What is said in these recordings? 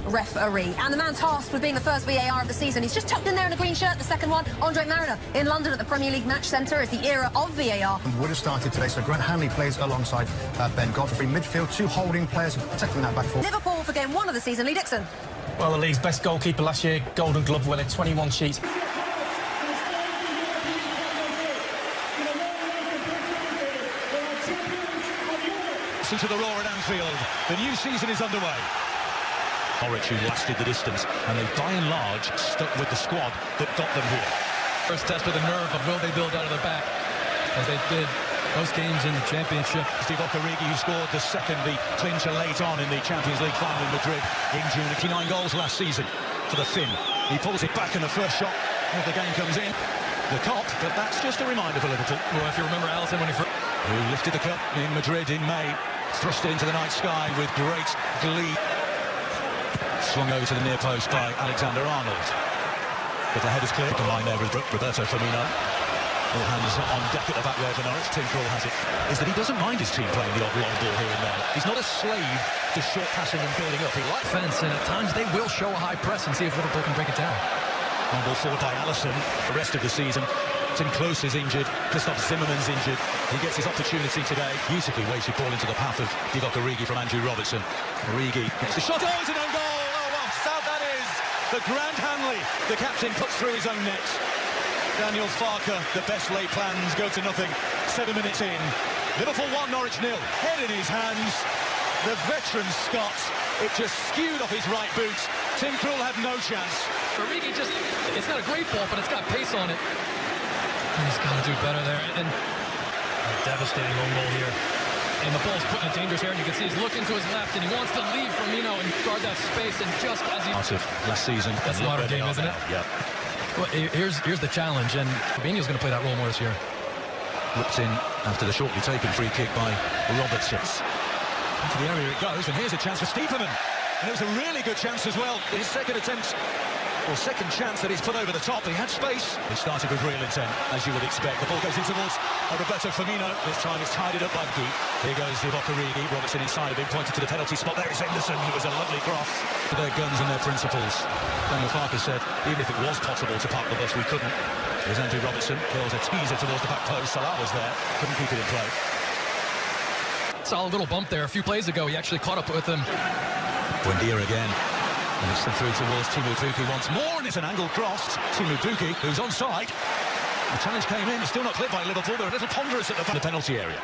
referee. And the man tasked with being the first VAR of the season, he's just tucked in there in a green shirt, the second one, Andre Mariner, in London at the Premier League Match Centre as the era of VAR would have started today. So Grant Hanley plays alongside Ben Godfrey. Midfield, two holding players protecting that back four. Liverpool for game 1 of the season. Lee Dixon. Well, the league's best goalkeeper last year, Golden Glove winner, 21 sheets. To the roar at Anfield. The new season is underway. norwICh, who lasted the distance, and they by and large stuck with the squad that got them here. First test of the nerve of will they build out of the back, as they did most games in the championship. Liverp00l, who scored the second, the clincher late on in the Champions League final in Madrid in June. 89 goals last season for the Finn. He pulls it back in the first shot as the game comes in. The cop, but that's just a reminder for Liverpool. Well, if you remember Alisson when he who lifted the cup in Madrid in May, thrust it into the night sky with great glee. Swung over to the near post by Alexander-Arnold. But the header's clear. The line there with Roberto Firmino. All hands on deck at the back there for Norwich. Tim Krul has it. Is that he doesn't mind his team playing the odd long ball here and there. He's not a slave to short passing and building up. He likes defence, and at times they will show a high press and see if Liverpool can break it down. On ball forward by Alisson. The rest of the season. Tim Klose is injured, Christoph Zimmerman's injured. He gets his opportunity today. Beautifully weighted ball into the path of Liverp00l from Andrew Robertson. Origi gets the shot. Oh, it's an own goal! Oh, what sound that is! The Grand Hanley, the captain, puts through his own net. Daniel Farke, the best laid plans go to nothing. 7 minutes in. Liverpool 1, norwICh 0. Head in his hands. The veteran Scot, it just skewed off his right boot. Tim Krul had no chance. Origi it's not a great ball, but it's got pace on it. He's got to do better there, and a devastating own goal here. And the ball's put in a dangerous area, and you can see he's looking to his left, and he wants to leave Firmino and guard that space, and just as he... Out of last season. That's a modern game, isn't it? Yeah. Well, here's the challenge, and Fabinho's going to play that role more this year. Whipped in after the shortly taken free kick by Robertson. Into the area it goes, and here's a chance for Stiepermann. And it was a really good chance as well. His second attempt... or second chance that he's put over the top. He had space. He started with real intent, as you would expect. The ball goes in towards Roberto Firmino. This time it's tied it up by Guy. Here goes Liverp00l. Robertson inside of him, pointed to the penalty spot. There is Henderson. It was a lovely cross. For their guns and their principles. Daniel Farke said, even if it was possible to park the bus, we couldn't. Here's Andrew Robertson. Kills a teaser towards the back post. Salah was there. Couldn't keep it in play. Saw a little bump there a few plays ago. He actually caught up with him. Buendia again. And it's through towards Teemu Pukki once more, and it's an angled cross. Teemu Pukki, who's onside. The challenge came in, it's still not cleared by Liverpool. They're a little ponderous at the penalty area.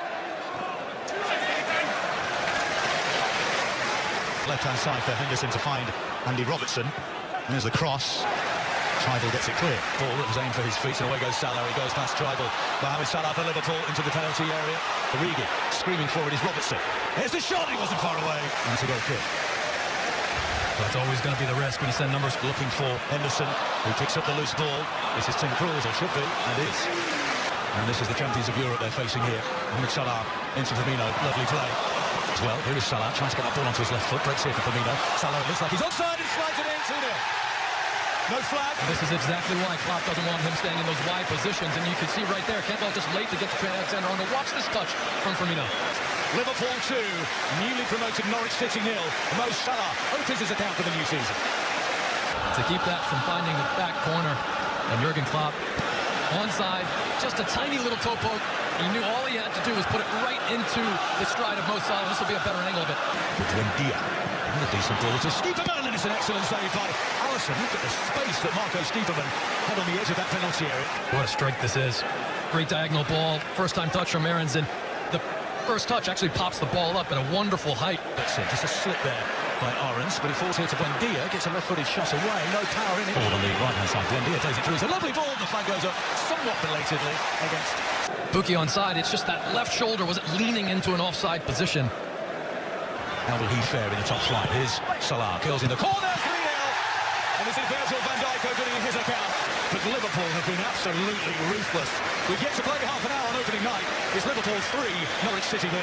Left-hand side for Henderson to find Andy Robertson. And there's the cross. Tribal gets it clear. Ball that was aimed for his feet, and away goes Salah. He goes past Tribal. Mohamed Salah for Liverpool into the penalty area. Origi screaming forward is Robertson. Here's the shot, he wasn't far away. And it's a goal kick. That's always going to be the risk when you send numbers. Looking for Henderson, who picks up the loose ball. This is Tim Krul, or should be, and is. And this is the champions of Europe they're facing here. Mohamed Salah into Firmino, lovely play. As well, here is Salah, trying to get that ball onto his left foot. Breaks here for Firmino. Salah, it looks like he's onside and slides it in 2-0. No flag. This is exactly why Klopp doesn't want him staying in those wide positions, and you can see right there, Campbell just late to get to Trent Alexander-Arnold. Watch this touch from Firmino. Liverpool 2, newly promoted Norwich City 0. Mo Salah opens his account for the new season. To keep that from finding the back corner, and Jurgen Klopp onside, just a tiny little toe poke. He knew all he had to do was put it right into the stride of Mo Salah. This will be a better angle of it. Buendia, and a decent ball to Stiepermann, and it's an excellent save by Alisson. Look at the space that Marco Stiepermann had on the edge of that penalty area. What a strike this is. Great diagonal ball, first time touch from Aarons, and the first touch actually pops the ball up at a wonderful height. That's it, just a slip there by Aarons, but he falls here to Buendia, gets a left-footed shot away, no power in it. Ball on the right-hand side, Buendia takes it through, it's a lovely ball, the flag goes up somewhat belatedly against... Pukki onside, it's just that left shoulder was leaning into an offside position. How will he fare in the top flight? Here's Salah, kills in the corner, 3-0, and this is Virgil van Dijk opening his account. But Liverpool have been absolutely ruthless. We've yet to play half an hour on opening night. It's Liverpool 3, Norwich City 0.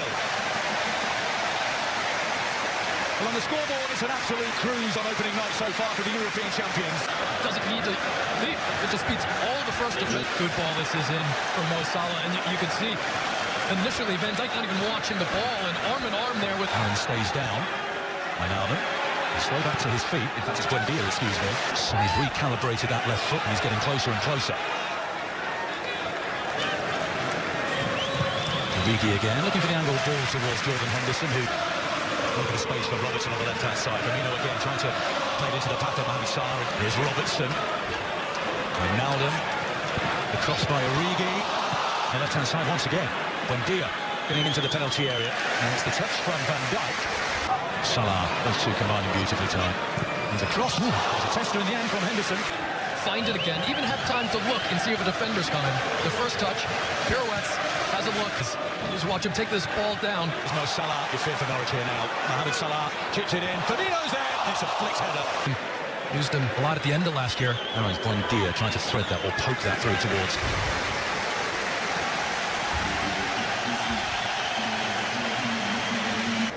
Well, on the scoreboard, it's an absolute cruise on opening night so far for the European champions. Doesn't need to lead. It just beats all the first of it. Good ball this is in for Mo Salah, and you can see initially Van Dijk not even watching the ball, and arm in arm there with... And stays down. Wijnaldum. Slow back to his feet. In fact, it's Buendia, excuse me. So he's recalibrated that left foot and he's getting closer and closer. Origi again, looking for the angled ball towards Jordan Henderson, who over the space for Robertson on the left-hand side. Firmino again trying to play it into the path of Mohamed Salah. Here's Robertson. Wijnaldum. The cross by Origi. The left-hand side once again. Buendia getting into the penalty area. And it's the touch from Van Dijk. Salah, those two combining beautifully tonight. There's a cross. There's a tester in the end from Henderson. Find it again, even have time to look and see if a defender's coming. The first touch, pirouettes, has a look. Just watch him take this ball down. There's no Salah. You fear for Norwich here now. Mohamed Salah chips it in. Firmino's there. It's a flick header. Used him a lot at the end of last year. Now it's Buendia trying to thread that or poke that through towards.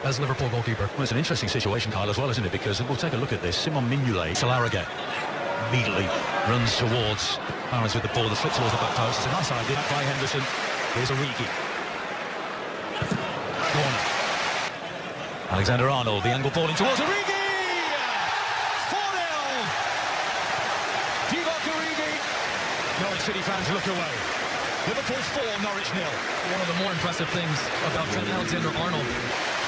As Liverpool goalkeeper. Well, it's an interesting situation, Kyle, as well, isn't it? Because we'll take a look at this. Simon Mignolet, Salah again, immediately runs towards Barnes with the ball. The flip towards the back post. It's a nice idea by Henderson. Here's Origi. Corner. Alexander-Arnold, the angle ball in towards Origi! 4-0! Divock Origi. Norwich City fans look away. Liverpool 4, Norwich 0. One of the more impressive things about Trent Alexander-Arnold.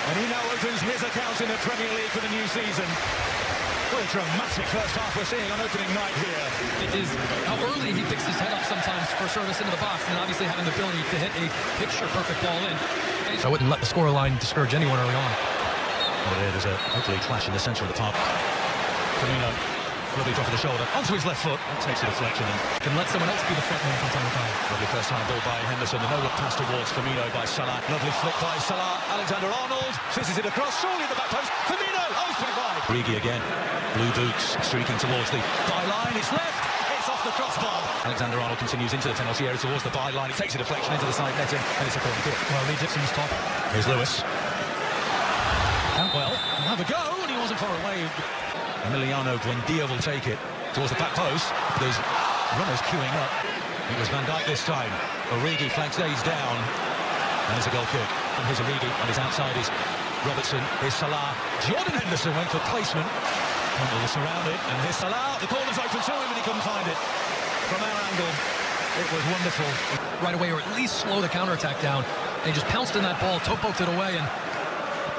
And he now opens his account in the Premier League for the new season. What a dramatic first half we're seeing on opening night here. It is how early he picks his head up sometimes for service into the box, and obviously having the ability to hit a picture-perfect ball in. So I wouldn't let the scoreline discourage anyone early on. Well, there's a ugly clash in the centre of the park. Firmino, lovely drop of the shoulder, onto his left foot. That takes a deflection and Can let someone else be the front man from time to time. lovely first-time ball by Henderson. The no-look pass towards Firmino by Salah. Lovely flick by Salah. Alexander-Arnold fizzes it across. Surely at the back post. Firmino! Oh, he's put it wide. Origi again. Blue boots streaking towards the byline. It's left. It's off the crossbar. Alexander-Arnold continues into the penalty area towards the byline. He takes a deflection into the side netting, and it's a corner kick. Well, Lee Dixon's top. Here's Lewis. Cantwell will have a go, and he wasn't far away. Emiliano Buendia will take it towards the back post. There's runners queuing up. It was Van Dijk this time. Origi flanks Days down. And there's a goal kick. And here's Origi. On his outside is Robertson. Here's Salah. Jordan Henderson went for placement. Campbell was surrounded. And here's Salah. The corner's open to him and he couldn't find it. From our angle, it was wonderful. Right away, or at least slow the counterattack down. And he just pounced in that ball, toe-poked it away, and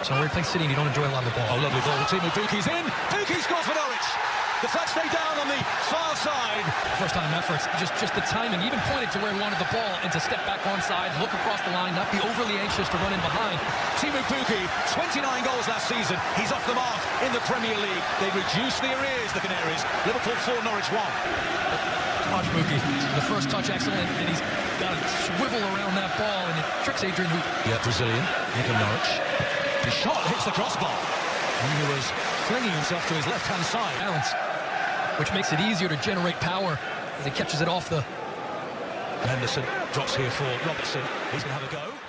so when you're playing City and you don't enjoy a lot of the ball. Oh, lovely ball. Timu Puki's in. Puki scores for Norwich. The flag stay down on the far side. First-time efforts, just the timing. He even pointed to where he wanted the ball and to step back onside, look across the line, not be overly anxious to run in behind. Timu Puki, 29 goals last season. He's off the mark in the Premier League. They reduce the arrears, the Canaries. Liverpool 4, Norwich 1. Watch Puki. The first touch excellent, and he's got to swivel around that ball, and it tricks Adrian, who... Yeah, Brazilian, Nico Norwich. The shot hits the crossbar. And he was flinging himself to his left-hand side. Balance, which makes it easier to generate power as he catches it off the... Henderson drops here for Robertson. He's going to have a go.